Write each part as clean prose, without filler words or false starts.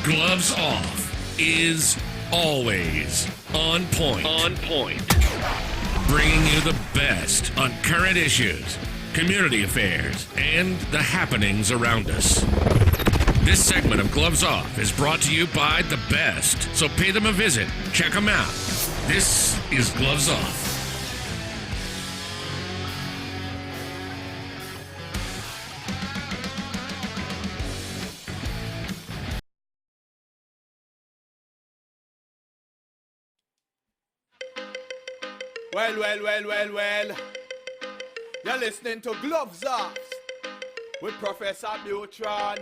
Gloves Off is always on point. Bringing you the best on current issues, community affairs, and the happenings around us. This segment of Gloves Off is brought to you by the best, so pay them a visit. Check them out. This is Gloves Off. Well. You're listening to Gloves Off with Professor Buitrón.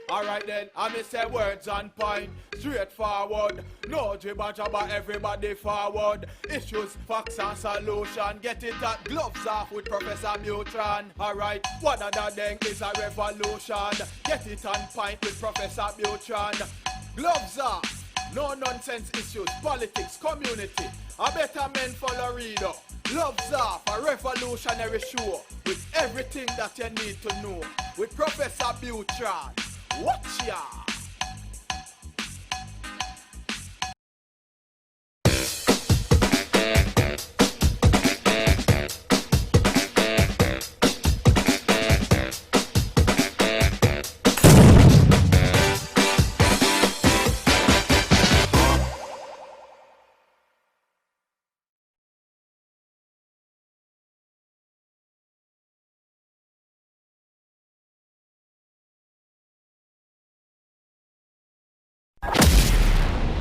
Alright then, I miss say words on point, straightforward. No jibber jabber, everybody forward. Issues, facts and solution. Get it at Gloves Off with Professor Buitrón. Alright, one other thing is a revolution. Get it on point with Professor Buitrón. Gloves Off, no nonsense issues, politics, community. A better men follow reader. Gloves Off, a revolutionary show with everything that you need to know. With Professor Buitrón. Watch ya!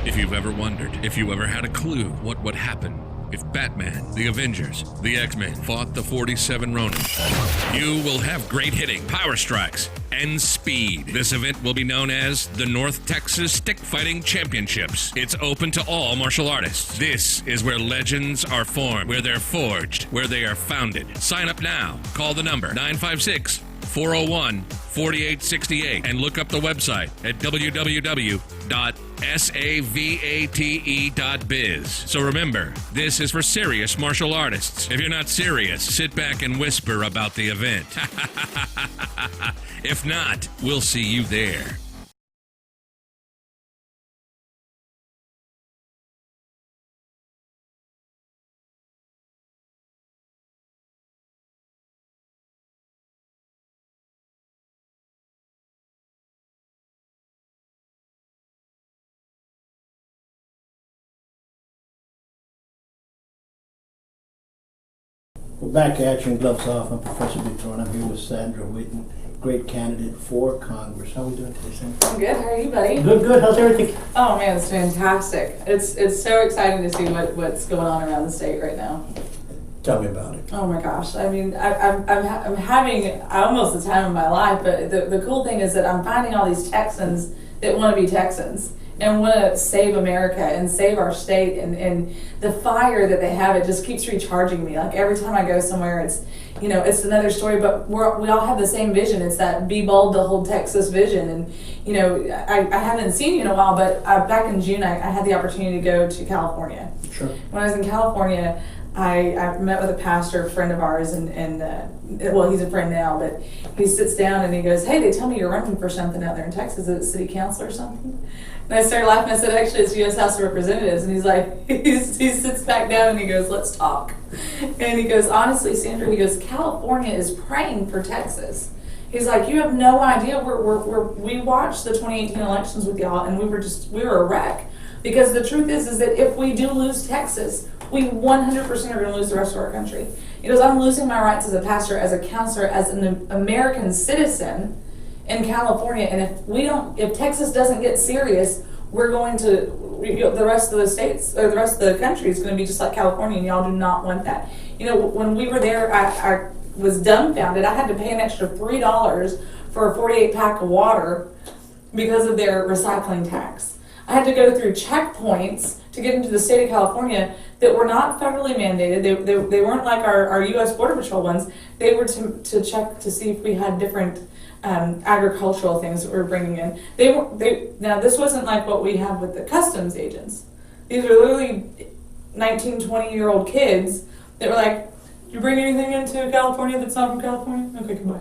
If you've ever wondered, if you ever had a clue what would happen if Batman, the Avengers, the X-Men fought the 47 Ronin, you will have great hitting, power strikes, and speed. This event will be known as the North Texas Stick Fighting Championships. It's open to all martial artists. This is where legends are formed, where they're forged, where they are founded. Sign up now. Call the number 956-401-4868 and look up the website at www.savate.biz. So remember, this is for serious martial artists. If you're not serious, sit back and whisper about the event. If not, we'll see you there. We're back at you in Gloves Off. I'm Professor Buitrón. I'm here with Sandra Whitten, great candidate for Congress. How are we doing today, Sandra? I'm good. How are you, buddy? Good. How's everything? Oh man, it's fantastic. It's so exciting to see what's going on around the state right now. Tell me about it. Oh my gosh! I mean, I'm having almost the time of my life. But the cool thing is that I'm finding all these Texans that want to be Texans and want to save America and save our state, and the fire that they have, it just keeps recharging me. Like every time I go somewhere, it's another story, but we all have the same vision. It's that be bold to hold Texas vision. And I haven't seen you in a while, but back in June I had the opportunity to go to California. Sure. When I was in California, I met with a pastor, a friend of ours, and well, he's a friend now, but he sits down and he goes, "Hey, they tell me you're running for something out there in Texas. Is it city council or something?" And I started laughing. I said, "Actually, it's U.S. House of Representatives." And he's like, he sits back down and he goes, "Let's talk." And he goes, "Honestly, Sandra," he goes, "California is praying for Texas." He's like, "You have no idea. We watched the 2018 elections with y'all, and we were a wreck. Because the truth is that if we do lose Texas, we 100% are going to lose the rest of our country." He goes, "I'm losing my rights as a pastor, as a counselor, as an American citizen in California, and if Texas doesn't get serious, we're going to, the rest of the states, or the rest of the country is going to be just like California, and y'all do not want that." When we were there, I was dumbfounded. I had to pay an extra $3 for a 48-pack of water because of their recycling tax. I had to go through checkpoints to get into the state of California that were not federally mandated. They weren't like our U.S. Border Patrol ones. They were to check to see if we had different agricultural things that we were bringing in. Now, this wasn't like what we have with the customs agents. These are literally 19, 20-year-old kids that were like, "Do you bring anything into California that's not from California? Okay, goodbye."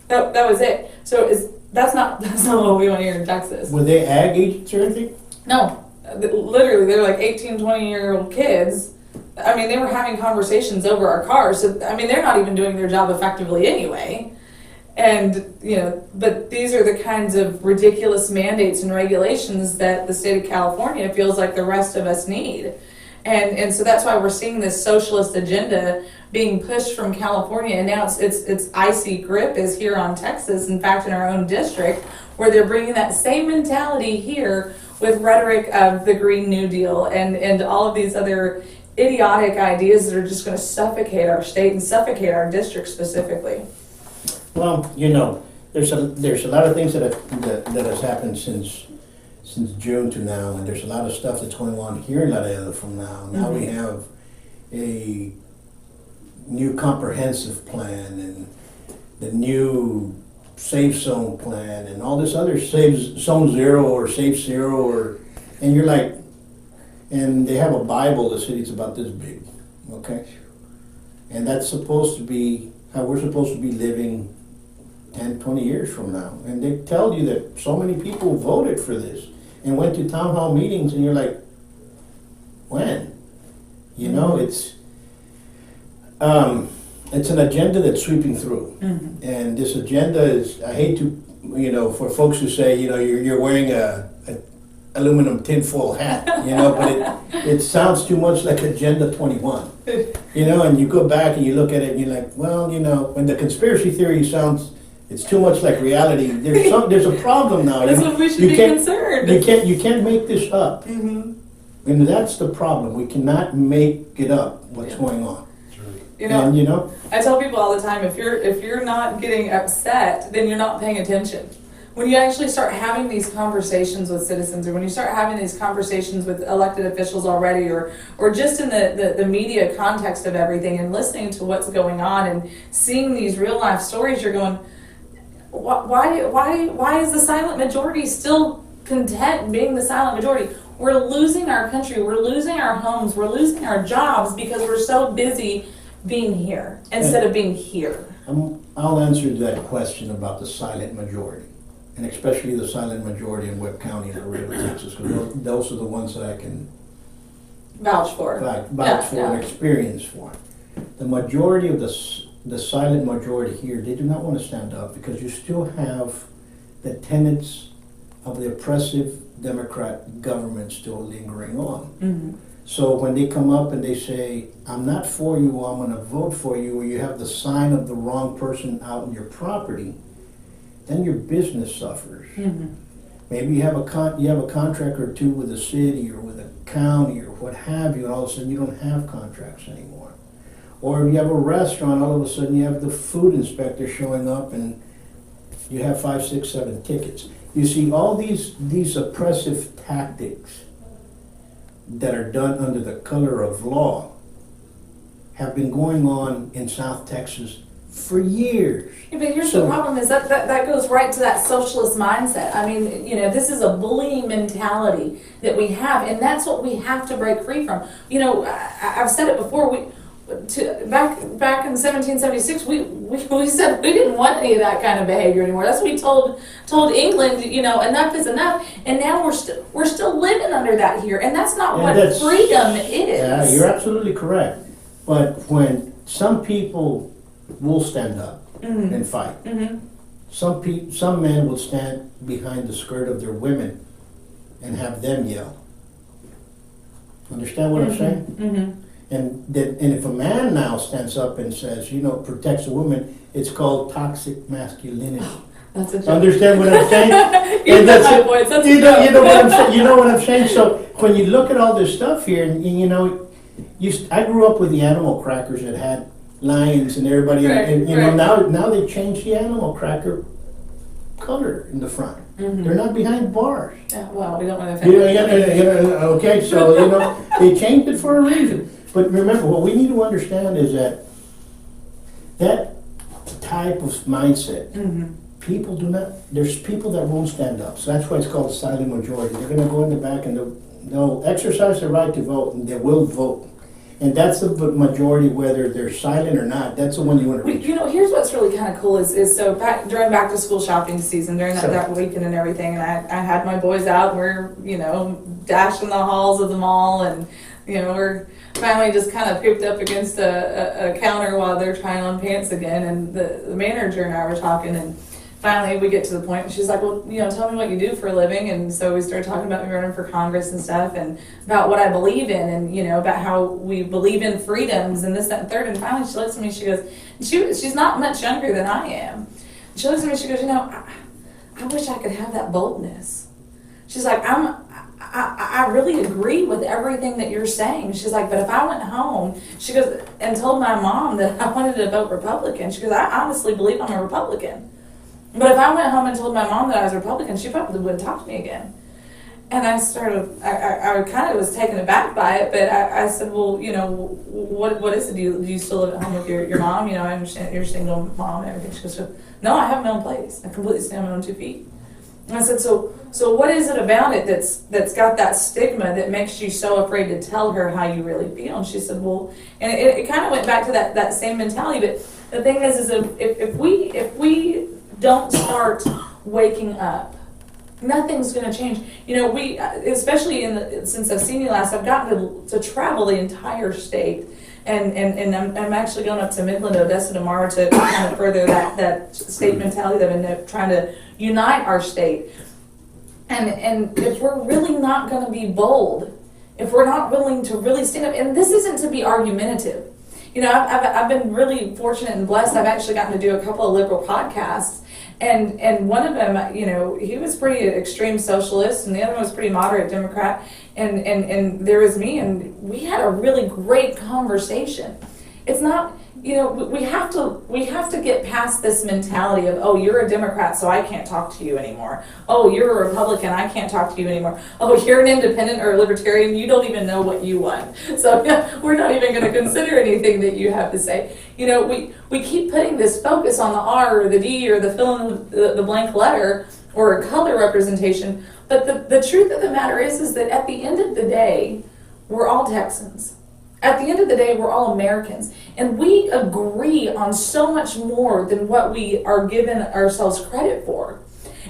That was it. So That's not what we want here in Texas. Were they ag agents or anything? No, literally, they're like 18, 20-year-old kids. I mean, they were having conversations over our cars. So, I mean, they're not even doing their job effectively anyway. And, but these are the kinds of ridiculous mandates and regulations that the state of California feels like the rest of us need. And so that's why we're seeing this socialist agenda being pushed from California, and now its icy grip is here on Texas. In fact, in our own district, where they're bringing that same mentality here with rhetoric of the Green New Deal and all of these other idiotic ideas that are just going to suffocate our state and suffocate our district specifically. Well, there's a lot of things that has happened since June to now, and there's a lot of stuff that's going on here in Laredo from now. Now we have a new comprehensive plan and the new safe zone plan and all this other safe zone zero or safe zero and you're like, and they have a Bible, the city's about this big, okay? And that's supposed to be how we're supposed to be living 10, 20 years from now. And they tell you that so many people voted for this and went to town hall meetings, and you're like, when? It's an agenda that's sweeping through. And this agenda is, I hate to, for folks who say, you're wearing a aluminum tinfoil hat, but it sounds too much like Agenda 21. And you go back and you look at it and you're like, well, when the conspiracy theory sounds, it's too much like reality. There's a problem now. That's when we should be concerned. You can't make this up. And that's the problem. We cannot make it up what's going on. I tell people all the time, if you're not getting upset, then you're not paying attention. When you actually start having these conversations with citizens, or when you start having these conversations with elected officials already, or just in the media context of everything, and listening to what's going on and seeing these real life stories, you're going, why is the silent majority still content being the silent majority? We're losing our country, we're losing our homes, we're losing our jobs because we're so busy being here instead of being here. I'll answer that question about the silent majority, and especially the silent majority in Webb County and Laredo, Texas, because those are the ones that I can vouch for and experience for. The majority of the silent majority here, they do not want to stand up because you still have the tenets of the oppressive Democrat government still lingering on. So when they come up and they say, I'm not for you, or I'm going to vote for you, or you have the sign of the wrong person out on your property, then your business suffers. Maybe you have a contract or two with a city or with a county or what have you, and all of a sudden you don't have contracts anymore. Or if you have a restaurant, all of a sudden you have the food inspector showing up and you have 5, 6, 7 tickets. You see, all these oppressive tactics that are done under the color of law have been going on in South Texas for years. Yeah, but here's the problem is that goes right to that socialist mindset. I mean, this is a bullying mentality that we have, and that's what we have to break free from. I've said it before, back in 1776, we said we didn't want any of that kind of behavior anymore. That's what we told England, enough is enough. And now we're still living under that here, and that's not what freedom is. Yeah, you're absolutely correct. But when some people will stand up and fight, some men will stand behind the skirt of their women and have them yell. Understand what I'm saying? And if a man now stands up and says, protects a woman, it's called toxic masculinity. That's a joke. Understand what I'm saying? You know my voice. That's a joke. You know what I'm saying? So when you look at all this stuff here, and I grew up with the animal crackers that had lions and everybody, now they changed the animal cracker color in the front. They're not behind bars. Yeah, well, we don't want to. Okay, so they changed it for a reason. But remember, what we need to understand is that type of mindset, there's people that won't stand up. So that's why it's called the silent majority. They're going to go in the back and they'll exercise their right to vote, and they will vote. And that's the majority, whether they're silent or not. That's the one you want to reach. You know, here's what's really kind of cool is so during back to school shopping season, during Sure. that weekend and everything, and I had my boys out, we're, you know, dashing the halls of the mall, and, you know, we're finally just kind of pooped up against a counter while they're trying on pants again, and the manager and I were talking, and finally we get to the point, and she's like, well, you know, tell me what you do for a living. And so we started talking about me running for Congress and stuff, and about what I believe in, and, you know, about how we believe in freedoms and this, that, and third. And finally she looks at me, she goes, she's not much younger than I am. She looks at me, she goes, you know, I wish I could have that boldness. She's like, I really agree with everything that you're saying. She's like, but if I went home, she goes, and told my mom that I wanted to vote Republican, she goes, I honestly believe I'm a Republican. But if I went home and told my mom that I was a Republican, she probably wouldn't talk to me again. And I kind of was taken aback by it, but I said, well, you know, what is it? Do you still live at home with your mom? You know, I understand you're a single mom and everything. She goes, no, I have my own place. I completely stand on my own 2 feet. And I said, so what is it about it that's got that stigma that makes you so afraid to tell her how you really feel? And she said, well, and it kind of went back to that same mentality. But the thing is if we don't start waking up, nothing's going to change. You know, we, especially since I've seen you last, I've gotten to travel the entire state, and I'm actually going up to Midland, Odessa tomorrow to kind of further that state mentality that I've been trying to unite our state. And if we're really not going to be bold, if we're not willing to really stand up, and this isn't to be argumentative. You know, I've been really fortunate and blessed. I've actually gotten to do a couple of liberal podcasts. And one of them, you know, he was pretty extreme socialist, and the other one was pretty moderate Democrat. And there was me, and we had a really great conversation. It's not, you know, we have to get past this mentality of, oh, you're a Democrat, so I can't talk to you anymore. Oh, you're a Republican, I can't talk to you anymore. Oh, you're an independent or a libertarian, you don't even know what you want. So we're not even going to consider anything that you have to say. You know, we keep putting this focus on the R or the D or the fill in the blank letter or a color representation. But the truth of the matter is that at the end of the day, we're all Texans. At the end of the day, we're all Americans, and we agree on so much more than what we are giving ourselves credit for.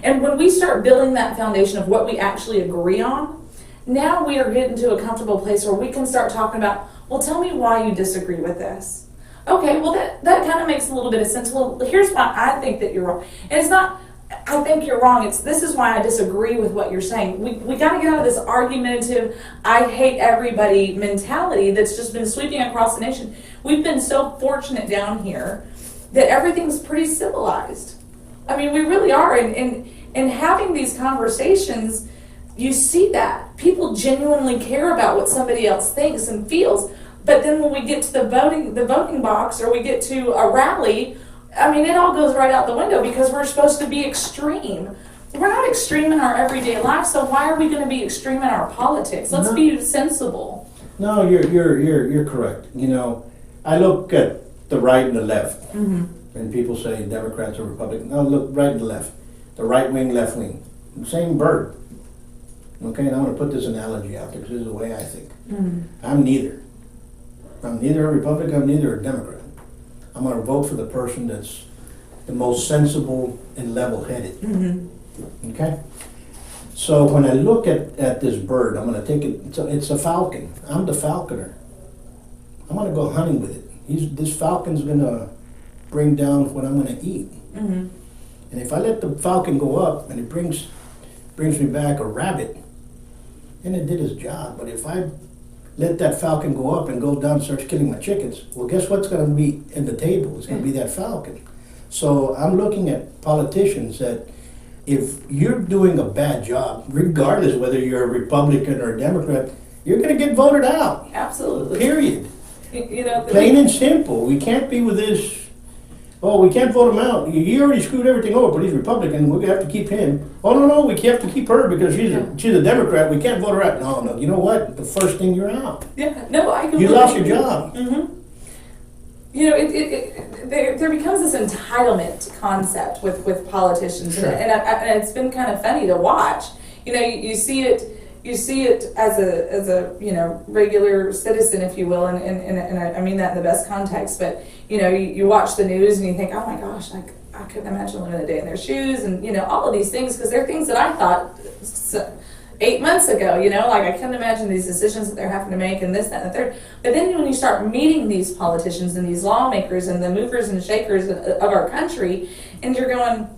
And when we start building that foundation of what we actually agree on, now we are getting to a comfortable place where we can start talking about, well, tell me why you disagree with this. Okay, well, that kind of makes a little bit of sense. Well, here's why I think that you're wrong. And it's not, I think you're wrong. This is why I disagree with what you're saying. We got to get out of this argumentative, I hate everybody mentality that's just been sweeping across the nation. We've been so fortunate down here that everything's pretty civilized. I mean, we really are. And having these conversations, you see that. People genuinely care about what somebody else thinks and feels. But then when we get to the voting box, or we get to a rally, I mean, it all goes right out the window because we're supposed to be extreme. We're not extreme in our everyday life, so why are we going to be extreme in our politics? Let's be sensible. No, you're correct. You know, I look at the right and the left, and people say Democrats or Republicans. No, look right and the left, the right wing, left wing, same bird. Okay, and I'm going to put this analogy out there because this is the way I think. I'm neither. I'm neither a Republican. I'm neither a Democrat. I'm going to vote for the person that's the most sensible and level-headed. Okay? So when I look at this bird, I'm going to take it, so it's a falcon. I'm the falconer. I'm going to go hunting with it. This falcon's going to bring down what I'm going to eat. And if I let the falcon go up and it brings me back a rabbit, then it did its job. But if I let that falcon go up and go down and starts killing my chickens, well, guess what's going to be in the table? It's going to be that falcon. So I'm looking at politicians that if you're doing a bad job, regardless whether you're a Republican or a Democrat, you're going to get voted out. Absolutely. Period. You know, Plain and simple. We can't be with this, oh, we can't vote him out. You already screwed everything over, but he's Republican. We're going to have to keep him. Oh, no, we have to keep her because she's a Democrat. We can't vote her out. No. You know what? The first thing, you're out. Yeah, no, I completely You lost your job. You know, there becomes this entitlement concept with politicians, Sure. and it's been kind of funny to watch. You know, you see it you see it as a regular citizen, if you will, and I mean that in the best context. But you watch the news and you think, oh my gosh, like I couldn't imagine living a day in their shoes, and all of these things, because they're things that I thought 8 months ago. Like I couldn't imagine these decisions that they're having to make, and this, that, and the third. But then when you start meeting these politicians and these lawmakers and the movers and shakers of our country, and you're going,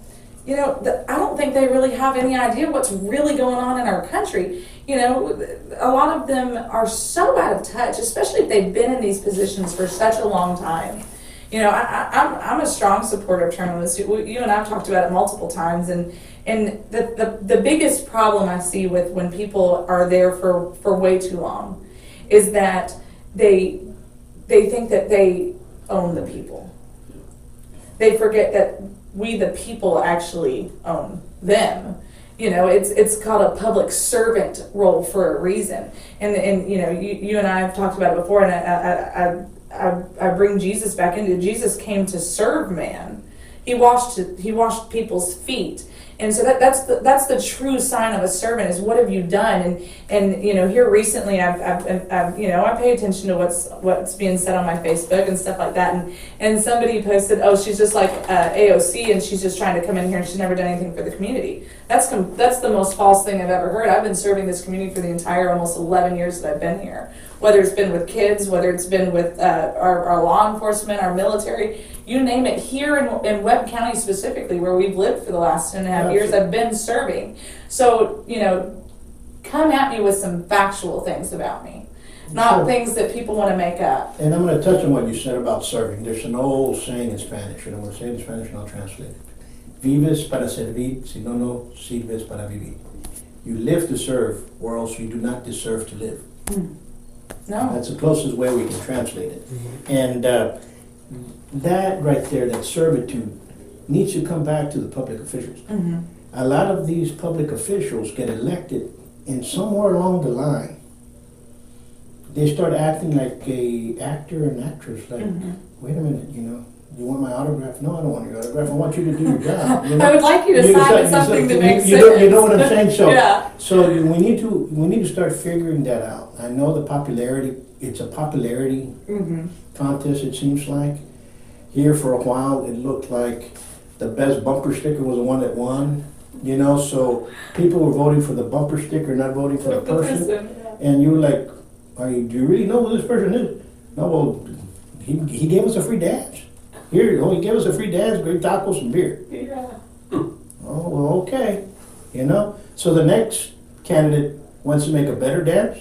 I don't think they really have any idea what's really going on in our country. A lot of them are so out of touch, especially if they've been in these positions for such a long time. I'm a strong supporter of term limits. You and I've talked about it multiple times, and the biggest problem I see with when people are there for way too long is that they think that they own the people. They forget that we the people actually own them. It's called a public servant role for a reason. And you and I have talked about it before, and I bring Jesus back into it. Jesus came to serve man. He washed people's feet. And so that's the true sign of a servant, is what have you done? And here recently I pay attention to what's being said on my Facebook and stuff like that, and somebody posted, oh, she's just like AOC and she's just trying to come in here and she's never done anything for the community. That's the most false thing I've ever heard. I've been serving this community for the entire almost 11 years that I've been here. Whether it's been with kids, whether it's been with our law enforcement, our military, you name it. Here in Webb County specifically, where we've lived for the last 10.5 years, I've been serving. So, come at me with some factual things about me, not things that people want to make up. And I'm going to touch on what you said about serving. There's an old saying in Spanish, and I'm going to say it in Spanish and I'll translate it. Vives para servir, si no sirves para vivir. You live to serve, or else you do not deserve to live. No. That's the closest way we can translate it. And that right there, that servitude, needs to come back to the public officials. Mm-hmm. A lot of these public officials get elected, and somewhere along the line, they start acting like a actor and actress. Like, wait a minute, you want my autograph? No, I don't want your autograph. I want you to do your job. I would like you to sign something that makes sense. You know what I'm saying? So, yeah. So we need to start figuring that out. I know the popularity. It's a popularity contest. It seems like here for a while, it looked like the best bumper sticker was the one that won. So people were voting for the bumper sticker, not voting for the person. Yeah. And you were like, do you really know who this person is? No, well, he gave us a free dance. Here, he gave us a free dance, great tacos and beer. Yeah. Oh, well, okay. So the next candidate wants to make a better dance,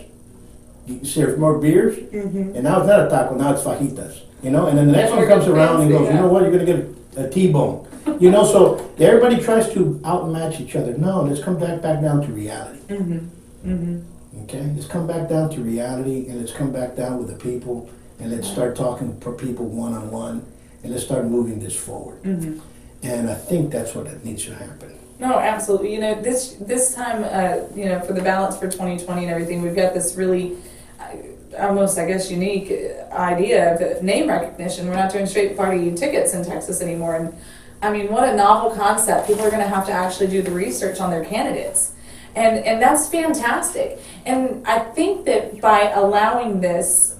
serve more beers, and now it's not a taco, now it's fajitas. And then the next one comes around and goes, you know what, you're going to get a T-bone. So everybody tries to outmatch each other. No, let's come back down to reality. Okay, let's come back down to reality, and let's come back down with the people, and let's start talking for people one-on-one, and let's start moving this forward. And I think that's what needs to happen. No, absolutely. This time, for the ballots for 2020 and everything, we've got this really almost, I guess, unique idea of name recognition. We're not doing straight party tickets in Texas anymore. And I mean, what a novel concept. People are going to have to actually do the research on their candidates. And that's fantastic. And I think that by allowing this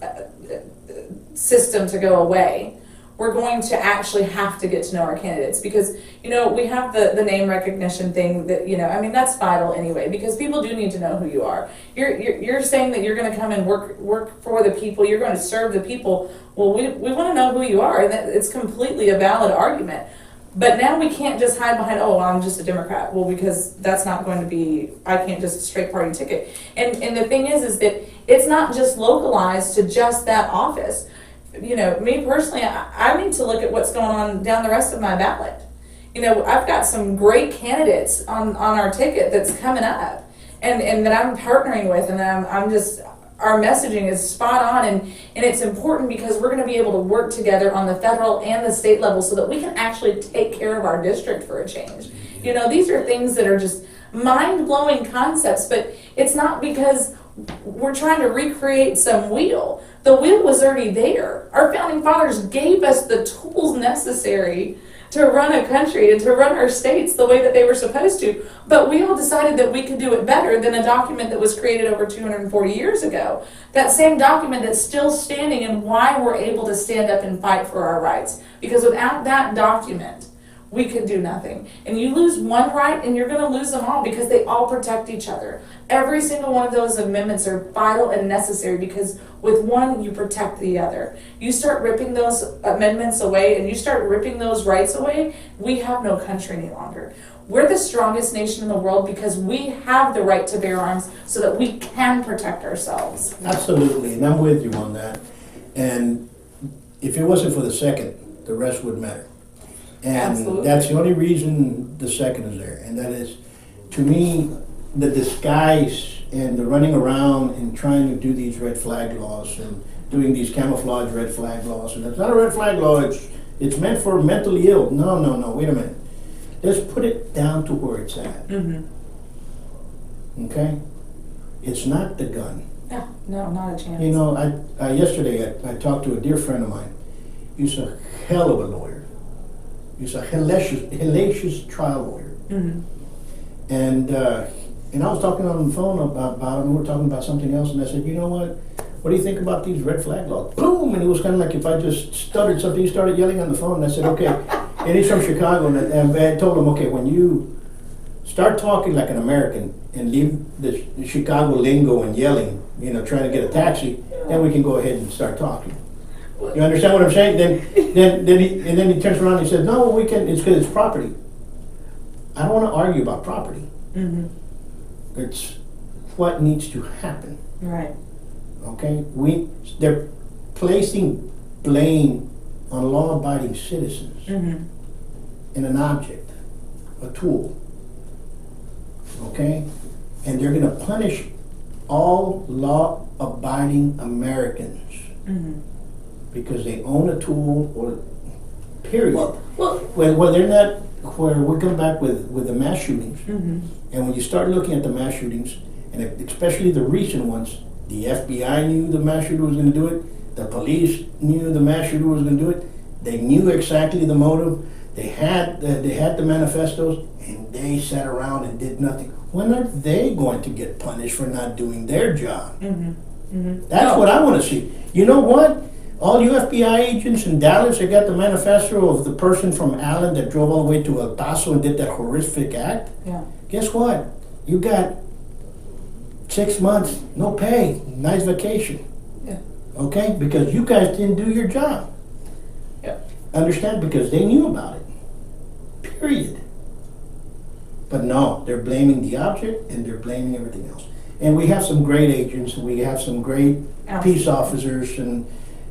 system to go away, we're going to actually have to get to know our candidates, because we have the name recognition thing that that's vital anyway, because people do need to know who you are. You're saying that you're going to come and work for the people, you're going to serve the people. Well, we want to know who you are, and it's completely a valid argument. But now we can't just hide behind, I'm just a Democrat. Well, because that's not going to be, I can't just a straight party ticket. And the thing is that it's not just localized to just that office. Me personally, I need to look at what's going on down the rest of my ballot. I've got some great candidates on our ticket that's coming up, and that I'm partnering with, and I'm just, our messaging is spot on, and it's important because we're going to be able to work together on the federal and the state level so that we can actually take care of our district for a change. These are things that are just mind-blowing concepts, but it's not because we're trying to recreate some wheel. The wheel was already there. Our founding fathers gave us the tools necessary to run a country and to run our states the way that they were supposed to. But we all decided that we could do it better than a document that was created over 240 years ago. That same document that's still standing, and why we're able to stand up and fight for our rights. Because without that document, we could do nothing. And you lose one right and you're going to lose them all, because they all protect each other. Every single one of those amendments are vital and necessary, because with one you protect the other. You start ripping those amendments away and you start ripping those rights away, we have no country any longer. We're the strongest nation in the world because we have the right to bear arms so that we can protect ourselves. Absolutely, and I'm with you on that. And if it wasn't for the second, the rest wouldn't matter. And Absolutely. that's the only reason the second is there. And that is, to me, the disguise and the running around and trying to do these red flag laws and doing these camouflage red flag laws. And it's not a red flag law, it's meant for mentally ill. No, wait a minute. Let's put it down to where it's at. Okay? It's not the gun. Yeah, no, not a chance. You know, I yesterday I talked to a dear friend of mine. He's a hell of a lawyer. He's a hellacious trial lawyer. And I was talking on the phone about him. We were talking about something else, and I said, you know what do you think about these red flag laws? Boom! And it was kind of like if I just stuttered something. He started yelling on the phone, and I said, okay. And he's from Chicago, and I told him, okay, when you start talking like an American and leave the Chicago lingo and yelling, you know, trying to get a taxi, then we can go ahead and start talking. You understand what I'm saying? Then he turns around and he says, no, we can. It's because it's property. I don't want to argue about property. It's what needs to happen. Right. Okay? They're placing blame on law-abiding citizens in an object, a tool. Okay? And they're going to punish all law-abiding Americans because they own a tool, or period. Well, they're not. Where we come back with the mass shootings, and when you start looking at the mass shootings, and especially the recent ones, the FBI knew the mass shooter was going to do it. The police knew the mass shooter was going to do it. They knew exactly the motive. They had the manifestos, and they sat around and did nothing. When are they going to get punished for not doing their job? That's what I want to see. You know what? All you FBI agents in Dallas, they got the manifesto of the person from Allen that drove all the way to El Paso and did that horrific act. Yeah. Guess what? You got 6 months, no pay, nice vacation. Yeah. Okay? Because you guys didn't do your job. Yeah. Understand? Because they knew about it. Period. But no, they're blaming the object and they're blaming everything else. And we have some great agents, and we have some great peace officers,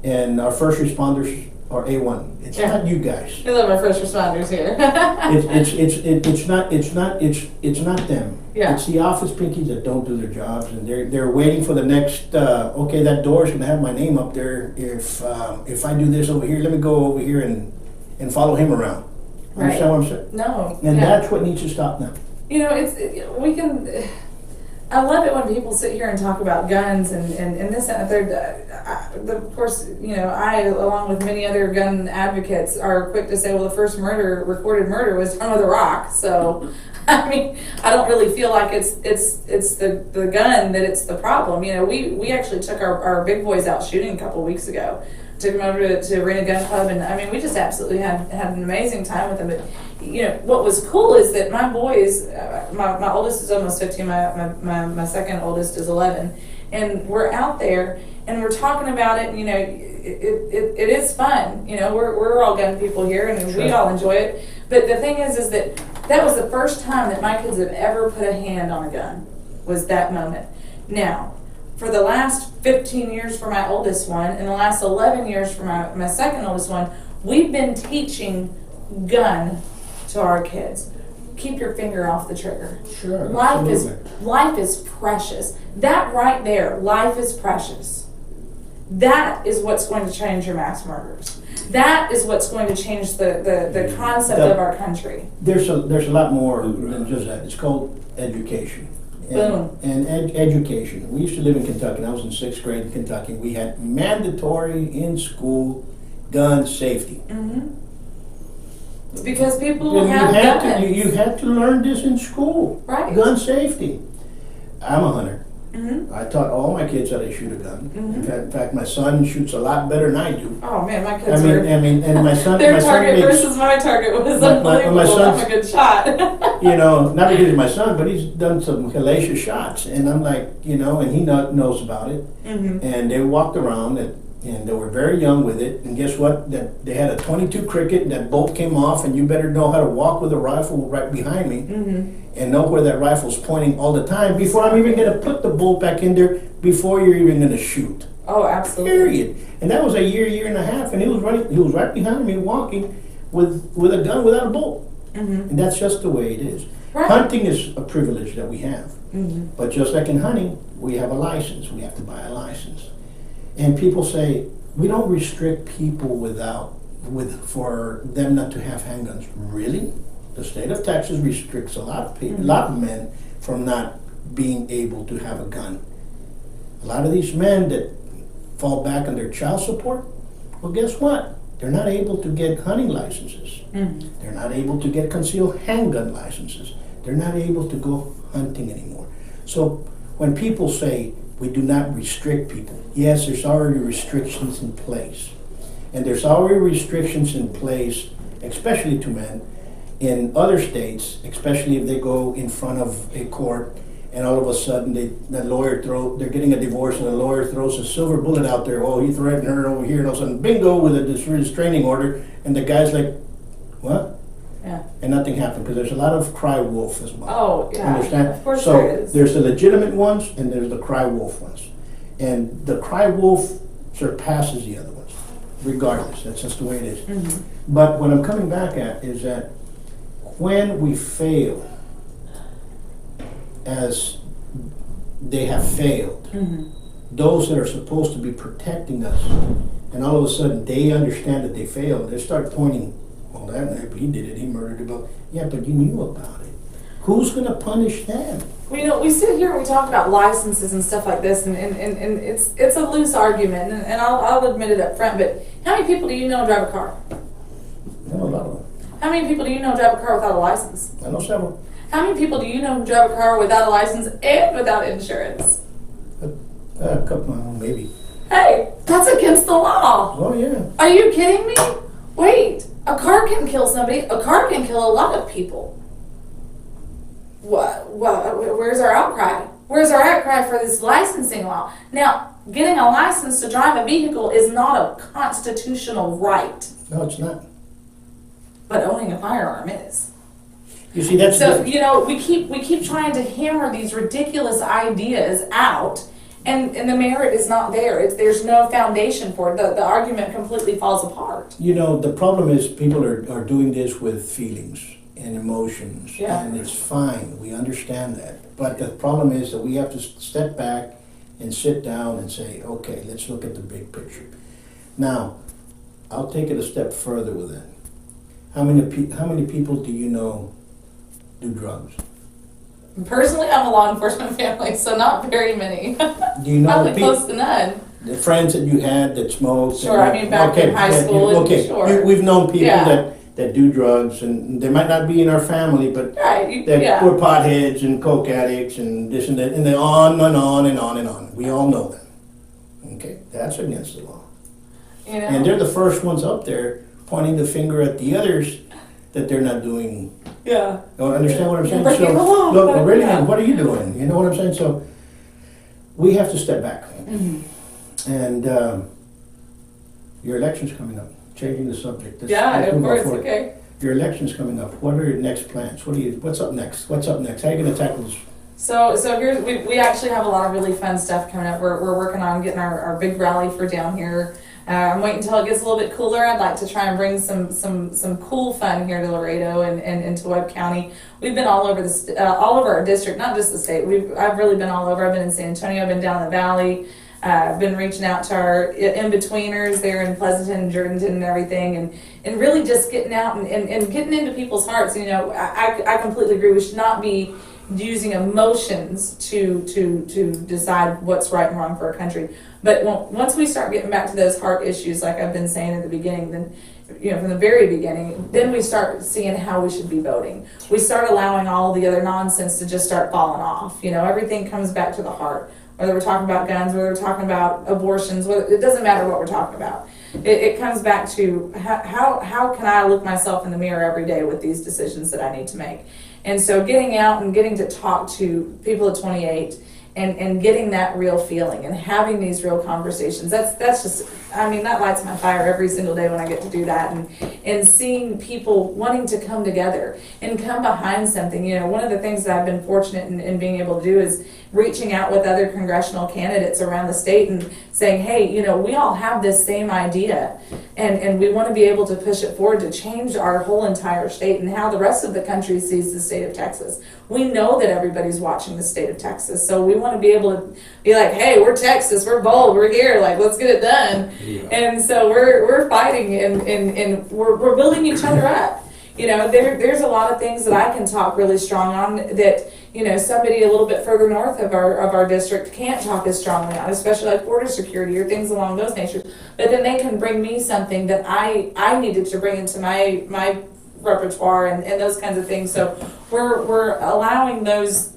and our first responders are A1. It's not you guys. I love our first responders here. It's not them. Yeah. It's the office pinkies that don't do their jobs, and they're waiting for the next. Okay, that door is gonna have my name up there. If I do this over here, let me go over here and follow him around. Understand what I'm saying? No. And that's what needs to stop now. You know, we can. I love it when people sit here and talk about guns and this and the third. Of course, you know, I, along with many other gun advocates, are quick to say, well, the first recorded murder was done with a rock. So, I mean, I don't really feel like it's the gun that it's the problem. You know, we actually took our big boys out shooting a couple weeks ago. Took them over to Arena Gun Club, and I mean, we just absolutely had an amazing time with them. But you know, what was cool is that my boys, my oldest is almost 15, my second oldest is 11, and we're out there and we're talking about it. And, you know, it is fun. You know, we're all gun people here, and we all enjoy it. But the thing is that was the first time that my kids have ever put a hand on a gun. Was that moment. Now, for the last 15 years for my oldest one, and the last 11 years for my second oldest one, we've been teaching gun to our kids. Keep your finger off the trigger. Sure. Life is precious. That right there, life is precious. That is what's going to change your mass murders. That is what's going to change the concept of our country. There's a lot more than just that. It's called education. And education. We used to live in Kentucky, and I was in 6th grade in Kentucky. We had mandatory in school gun safety. Because people And have guns. you had to learn this in school. Right. Gun safety. I'm a hunter. Mm-hmm. I taught all my kids how to shoot a gun. In fact, my son shoots a lot better than I do. Oh man, my kids were. And my son. Their my son target makes, versus my target was my unbelievable. son's- I'm a good shot. Not because he's my son, but he's done some hellacious shots. And I'm like, and he knows about it. Mm-hmm. And they walked around and they were very young with it. And guess what? That they had a .22 cricket and that bolt came off, and you better know how to walk with a rifle right behind me. Mm-hmm. And know where that rifle's pointing all the time before I'm even going to put the bolt back in there, before you're even going to shoot. Oh, absolutely. Period. And that was a year and a half, and he was right behind me walking with a gun without a bolt. Mm-hmm. And that's just the way it is. Right. Hunting is a privilege that we have. Mm-hmm. But just like in hunting, we have a license. We have to buy a license. And people say, we don't restrict people for them not to have handguns. Really? The state of Texas restricts a lot of people, a lot of men from not being able to have a gun. A lot of these men that fall back on their child support, well, guess what? They're not able to get hunting licenses. Mm-hmm. They're not able to get concealed handgun licenses. They're not able to go hunting anymore. So when people say we do not restrict people, yes, there's already restrictions in place. And there's already restrictions in place, especially to men, in other states, especially if they go in front of a court and all of a sudden they're getting a divorce and the lawyer throws a silver bullet out there. Oh, he threatened her over here, and all of a sudden, bingo, with a restraining order, and the guy's like, what? Yeah. And nothing happened, because there's a lot of cry wolf as well. Oh, yeah. Understand? Of course so there is. there's the legitimate ones and there's the cry wolf ones. And the cry wolf surpasses the other ones, regardless. That's just the way it is. Mm-hmm. But what I'm coming back at is that when we fail, as they have failed, Mm-hmm. those that are supposed to be protecting us, and all of a sudden they understand that they failed, they start pointing, well, that he did it, he murdered it. But yeah, but you knew about it. Who's going to punish them? Well, we sit here and we talk about licenses and stuff like this, and it's a loose argument, and I'll admit it up front, but how many people do you know drive a car? I know a lot of them. How many people do you know drive a car without a license? I know several. How many people do you know drive a car without a license and without insurance? A couple, maybe. Hey, that's against the law. Oh, yeah. Are you kidding me? Wait, a car can kill somebody. A car can kill a lot of people. What? Where's our outcry? Where's our outcry for this licensing law? Now, getting a license to drive a vehicle is not a constitutional right, No, it's not. but owning a firearm is. You see, that's So, we keep trying to hammer these ridiculous ideas out, and the merit is not there. There's no foundation for it. The argument completely falls apart. the problem is people are doing this with feelings and emotions, Yeah. and it's fine. We understand that. But the problem is that we have to step back and sit down and say, okay, let's look at the big picture. Now, I'll take it a step further with that. How many people do you know do drugs? Personally, I'm a law enforcement family, so not very many. Do you know Probably the close to none. the friends that you had that smoked? Sure, I mean, back in high school, Okay, sure. We've known people Yeah. that do drugs, and they might not be in our family, but Right, that yeah. we're potheads and coke addicts and this and that, and then on and on and on and on. We all know them. Okay, that's against the law. And they're the first ones up there pointing the finger at the others that they're not doing. Yeah. You understand what I'm saying? Breaking the law. Look, really, Yeah. what are you doing? You know what I'm saying? So we have to step back. Mm-hmm. And your election's coming up. Changing the subject. Yeah, Let's of move on course, forward. okay. Your election's coming up. What are your next plans? What's up next? What's up next? How are you going to tackle this? So here's, we actually have a lot of really fun stuff coming up. We're working on getting our big rally for down here. I'm waiting until it gets a little bit cooler. I'd like to try and bring some cool fun here to Laredo and into Webb County. We've been all over all over our district, not just the state. I've really been all over. I've been in San Antonio. I've been down in the valley. I've been reaching out to our in-betweeners there in Pleasanton and Jordanton and everything, and really just getting out and getting into people's hearts. I completely agree. We should not be using emotions to decide what's right and wrong for our country. But once we start getting back to those heart issues, like I've been saying at the beginning, then from the very beginning, then we start seeing how we should be voting. We start allowing all the other nonsense to just start falling off. Everything comes back to the heart. Whether we're talking about guns, whether we're talking about abortions, it doesn't matter what we're talking about. It comes back to how can I look myself in the mirror every day with these decisions that I need to make. And so getting out and getting to talk to people at 28 and getting that real feeling and having these real conversations, that's just, that lights my fire every single day when I get to do that, and seeing people wanting to come together and come behind something. One of the things that I've been fortunate in being able to do is reaching out with other congressional candidates around the state and saying, hey, we all have this same idea, and we want to be able to push it forward to change our whole entire state and how the rest of the country sees the state of Texas. We know that everybody's watching the state of Texas, so we want to be able to be like, hey, we're Texas, we're bold, we're here, like, let's get it done. Yeah. And so we're fighting and we're building each other up. There's a lot of things that I can talk really strong on that somebody a little bit further north of our district can't talk as strongly on, especially like border security or things along those natures. But then they can bring me something that I needed to bring into my repertoire and those kinds of things. So we're allowing those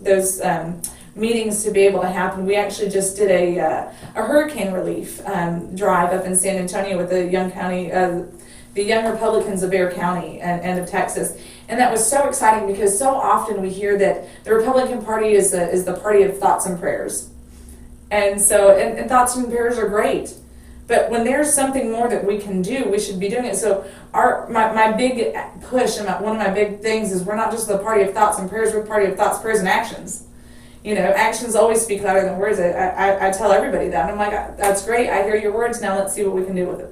meetings to be able to happen. We actually just did a hurricane relief drive up in San Antonio with the Young Republicans of Bexar County and of Texas. And that was so exciting because so often we hear that the Republican Party is the party of thoughts and prayers. And so, and thoughts and prayers are great. But when there's something more that we can do, we should be doing it. So my big push and one of my big things is we're not just the party of thoughts and prayers, we're the party of thoughts, prayers, and actions. Actions always speak louder than words. I tell everybody that. I'm like, that's great. I hear your words. Now let's see what we can do with it.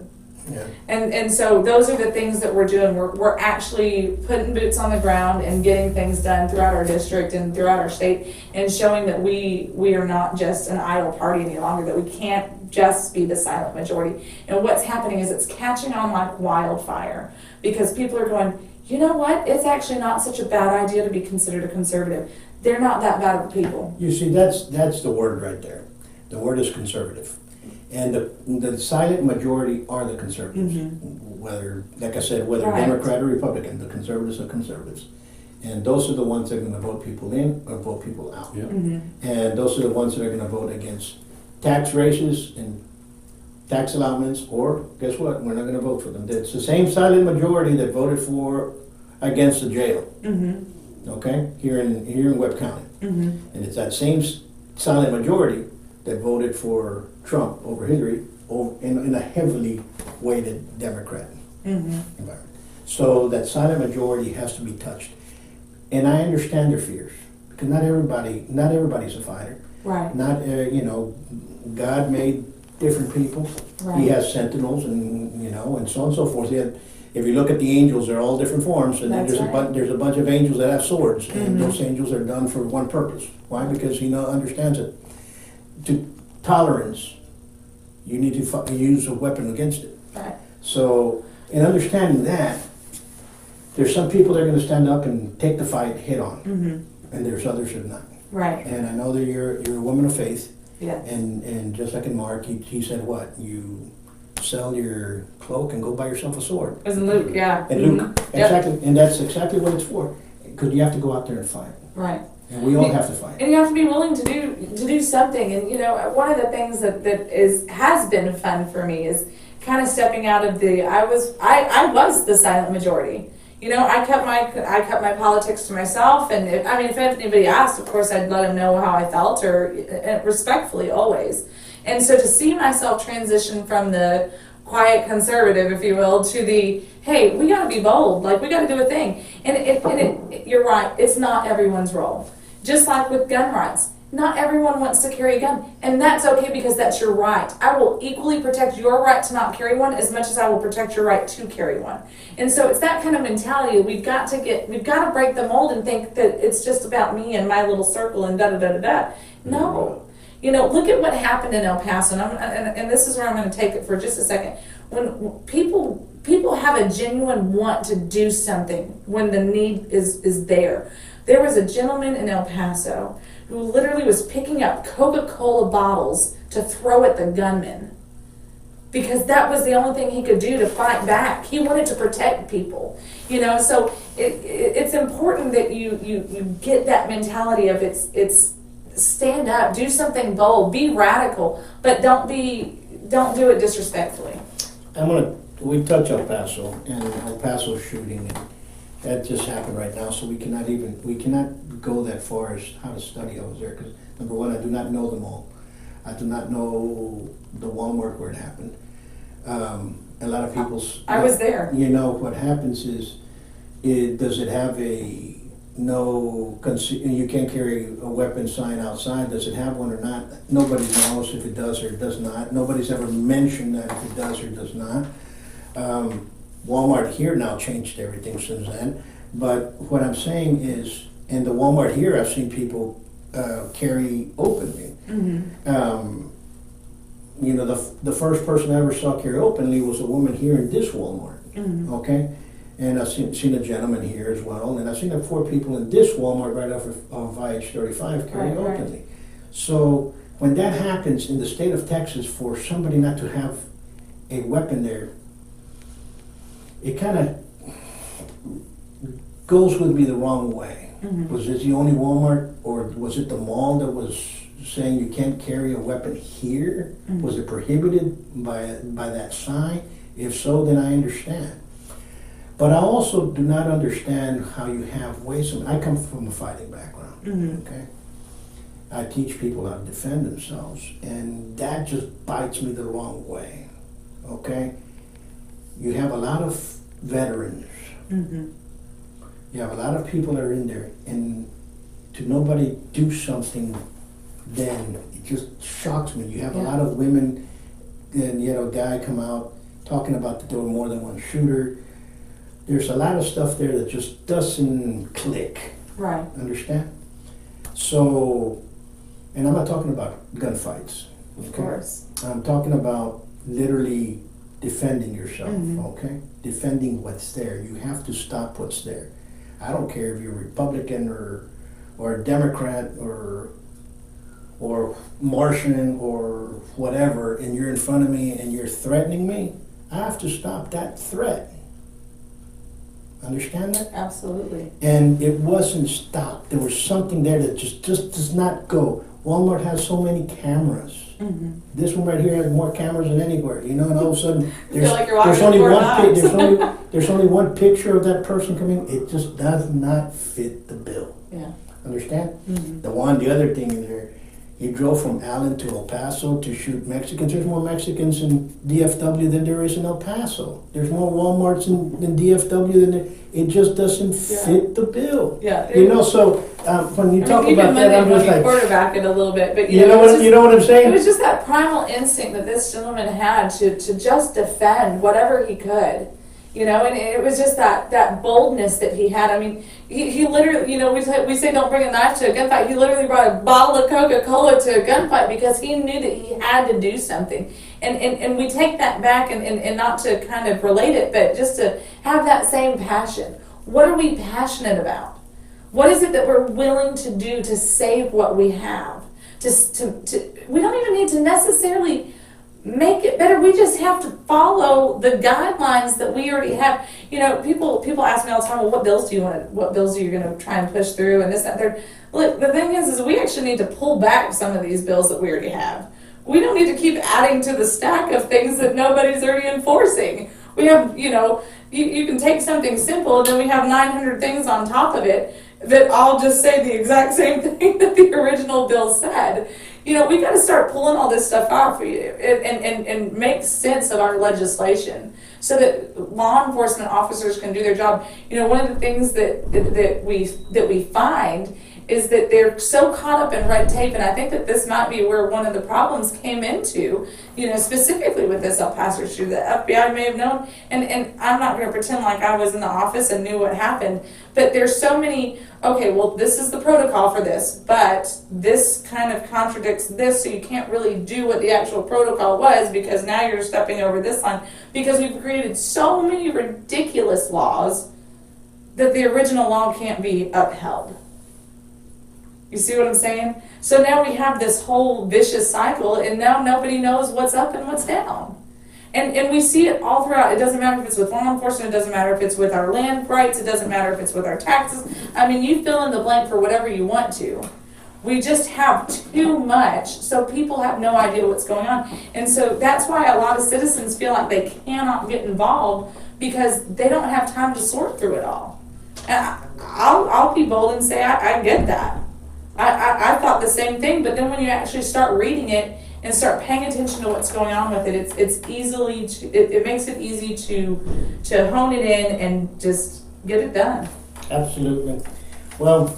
Yeah. And so those are the things that we're doing. We're actually putting boots on the ground and getting things done throughout our district and throughout our state, and showing that we are not just an idle party any longer, that we can't just be the silent majority. And what's happening is it's catching on like wildfire, because people are going, you know what? It's actually not such a bad idea to be considered a conservative. They're not that bad of people. You see, that's the word right there. The word is conservative. And the silent majority are the conservatives. Mm-hmm. Whether, like I said, whether right. Democrat or Republican, the conservatives are conservatives. And those are the ones that are going to vote people in or vote people out. Yeah. Mm-hmm. And those are the ones that are going to vote against tax raises and tax allowments, or guess what? We're not going to vote for them. It's the same silent majority that voted against the jail. Mm-hmm. Okay? Here in Webb County. Mm-hmm. And it's that same silent majority that voted for Trump over Hillary in a heavily weighted Democrat environment. So that silent majority has to be touched. And I understand their fears, because not everybody's a fighter. Right. Not, God made different people. Right. He has sentinels and so on and so forth. If you look at the angels, they're all different forms, and then there's a bunch of angels that have swords, and those angels are done for one purpose. Why? Because he understands it. To tolerance, you need to use a weapon against it. Right. So, in understanding that, there's some people that are going to stand up and take the fight head on, and there's others who are not. Right. And I know that you're a woman of faith. Yes. And just like in Mark, he said what? You sell your cloak and go buy yourself a sword. As in Luke, yeah. And Luke, exactly, and that's exactly what it's for. Because you have to go out there and fight. Right. And we all have to fight. And you have to be willing to do something. And one of the things that has been fun for me is kind of stepping out of I was the silent majority. I kept my politics to myself, and if anybody asked, of course I'd let them know how I felt, or respectfully always. And so to see myself transition from the quiet conservative, if you will, to the, hey, we got to be bold, like we got to do a thing. And you're right, it's not everyone's role. Just like with gun rights, not everyone wants to carry a gun, and that's okay, because that's your right. I will equally protect your right to not carry one as much as I will protect your right to carry one. And so it's that kind of mentality we've got to break the mold and think that it's just about me and my little circle and da-da-da-da-da. No. Look at what happened in El Paso, and this is where I'm going to take it for just a second. When people have a genuine want to do something when the need is there. There was a gentleman in El Paso who literally was picking up Coca-Cola bottles to throw at the gunman. because that was the only thing he could do to fight back. He wanted to protect people, so it's important that you get that mentality of it's stand up, do something bold, be radical, but don't do it disrespectfully. We touch El Paso and El Paso shooting, and that just happened right now, so we cannot go that far as how to study over there, because number one, I do not know them all. I do not know the Walmart where it happened. A lot of people's... I was there. What happens is, does it have a you can't carry a weapon sign outside? Does it have one or not? Nobody knows if it does or it does not. Nobody's ever mentioned that if it does or does not. Walmart here now changed everything since then. But what I'm saying is, in the Walmart here, I've seen people carry openly. Mm-hmm. The first person I ever saw carry openly was a woman here in this Walmart. Mm-hmm. Okay? And I've seen a gentleman here as well, and I've seen 4 people in this Walmart right off of IH-35 carrying openly. Right. So when that happens in the state of Texas, for somebody not to have a weapon there, it kind of goes with me the wrong way. Mm-hmm. Was it the only Walmart, or was it the mall that was saying you can't carry a weapon here? Mm-hmm. Was it prohibited by that sign? If so, then I understand. But I also do not understand how you have ways of... I come from a fighting background, mm-hmm. okay? I teach people how to defend themselves, and that just bites me the wrong way, okay? You have a lot of veterans. Mm-hmm. You have a lot of people that are in there, and to nobody do something, then it just shocks me. You have a lot of women, and guy come out talking about doing more than one shooter. There's a lot of stuff there that just doesn't click. Right. Understand? So, and I'm not talking about gunfights. Okay? Of course. I'm talking about literally defending yourself, mm-hmm. okay? Defending what's there. You have to stop what's there. I don't care if you're Republican or a Democrat or Martian or whatever, and you're in front of me and you're threatening me. I have to stop that threat. Understand that? Absolutely. And it wasn't stopped. There was something there that just does not go. Walmart has so many cameras. Mm-hmm. This one right here has more cameras than anywhere, and all of a sudden there's only one picture of that person coming. It just does not fit the bill. Yeah. Understand? Mm-hmm. The other thing in there, he drove from Allen to El Paso to shoot Mexicans. There's more Mexicans in DFW than there is in El Paso. There's more Walmarts in DFW than there. It just doesn't fit the bill. Yeah. So when you talk about that, I'm just like, quarterback it a little bit, but you know what I'm saying? It was just that primal instinct that this gentleman had to just defend whatever he could. And it was just that boldness that he had. I mean, he literally, we say don't bring a knife to a gunfight. He literally brought a bottle of Coca-Cola to a gunfight because he knew that he had to do something. And we take that back and not to kind of relate it, but just to have that same passion. What are we passionate about? What is it that we're willing to do to save what we have? We don't even need to necessarily make it better. We just have to follow the guidelines that we already have. People ask me all the time, well, what bills are you going to try and push through and this, that, third. Look, the thing is we actually need to pull back some of these bills that we already have. We don't need to keep adding to the stack of things that nobody's already enforcing. We have, you can take something simple and then we have 900 things on top of it that all just say the exact same thing that the original bill said. We got to start pulling all this stuff off and make sense of our legislation so that law enforcement officers can do their job. One of the things that we find is that they're so caught up in red tape, and I think that this might be where one of the problems came into, specifically with this El Paso shooter. The FBI may have known, and I'm not going to pretend like I was in the office and knew what happened, but there's so many, okay, well, this is the protocol for this, but this kind of contradicts this, so you can't really do what the actual protocol was because now you're stepping over this line, because we've created so many ridiculous laws that the original law can't be upheld. You see what I'm saying? So now we have this whole vicious cycle, and now nobody knows what's up and what's down. And we see it all throughout. It doesn't matter if it's with law enforcement, it doesn't matter if it's with our land rights, it doesn't matter if it's with our taxes. I mean, you fill in the blank for whatever you want to. We just have too much, so people have no idea what's going on. And so that's why a lot of citizens feel like they cannot get involved because they don't have time to sort through it all. And I'll be bold and say I get that. I thought the same thing, but then when you actually start reading it and start paying attention to what's going on with it, it makes it easy to hone it in and just get it done. Absolutely. Well,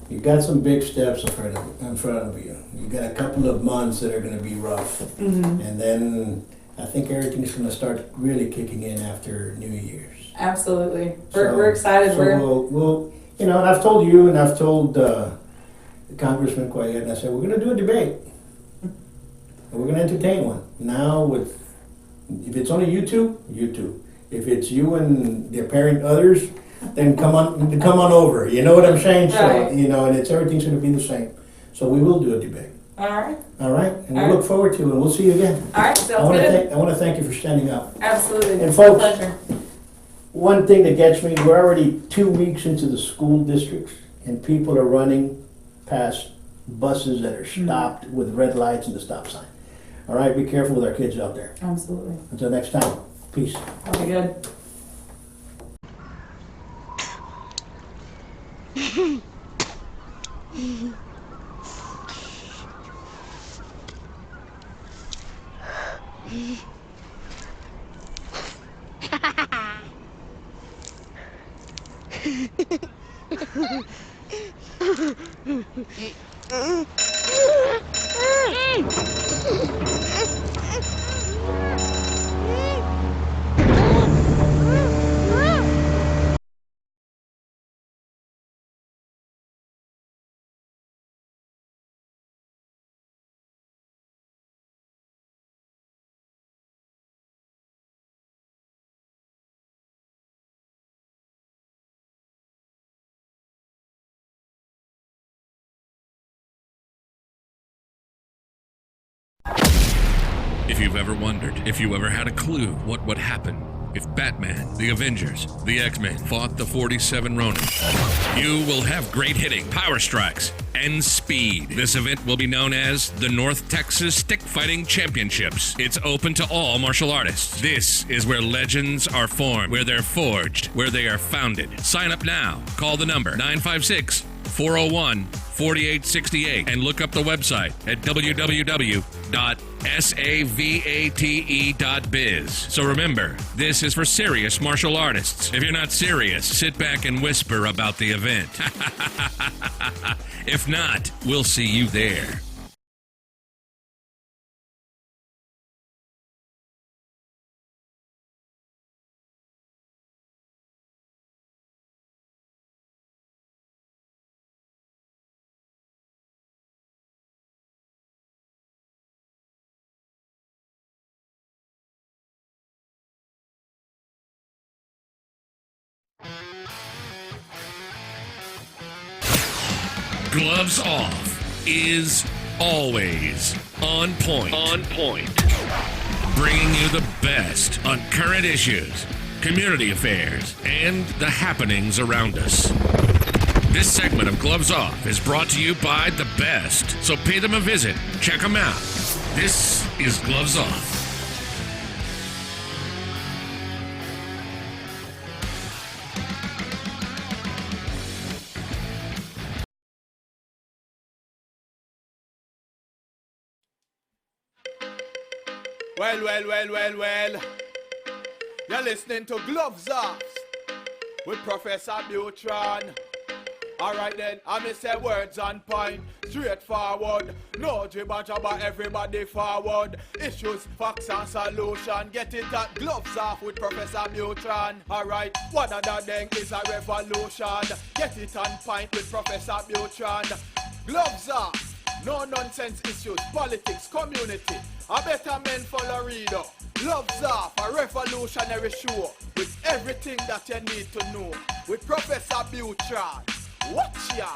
you got some big steps in front of you. You got a couple of months that are going to be rough, and then I think everything's going to start really kicking in after New Year's. Absolutely, we're excited. So we'll and I've told you, and I've told Congressman Quiet, and I said we're going to do a debate, and we're going to entertain one. Now, if it's only you two. If it's you and the apparent others, then come on over. You know what I'm saying? Right. So and everything's going to be the same. So we will do a debate. All right, And we look forward to it. And we'll see you again. all right, sounds good. I want to thank you for standing up. Absolutely, And folks, pleasure. one thing that gets me: we're already 2 weeks into the school districts, and people are running past buses that are stopped with red lights and the stop sign. All right, be careful with our kids out there. Absolutely, Until next time, peace. that'll be good. If you've ever wondered, if you ever had a clue what would happen if Batman, the Avengers, the X-Men fought the 47 Ronin, you will have great hitting, power strikes, and speed. This event will be known as the North Texas Stick Fighting Championships. It's open to all martial artists. This is where legends are formed, where they're forged, where they are founded. Sign up now. Call the number 956-401-4868 and look up the website at www.savate.biz. So remember, this is for serious martial artists. If you're not serious, sit back and whisper about the event. If not, we'll see you there. Gloves Off is always on point. Bringing you the best on current issues, community affairs, and the happenings around us. This segment of Gloves Off is brought to you by the best, so pay them a visit. Check them out. This is Gloves Off. Well. You're listening to Gloves Off with Professor Buitrón. Alright then, I say words on point, straightforward. No jibber jabber, everybody forward. Issues, facts and solution. Get it at Gloves Off with Professor Buitrón. Alright, one other thing is a revolution. Get it on point with Professor Buitrón. Gloves Off. No nonsense issues, politics, community. A better men follow reader. Gloves Off, a revolutionary show with everything that you need to know. With Professor Buitrón. Watch ya!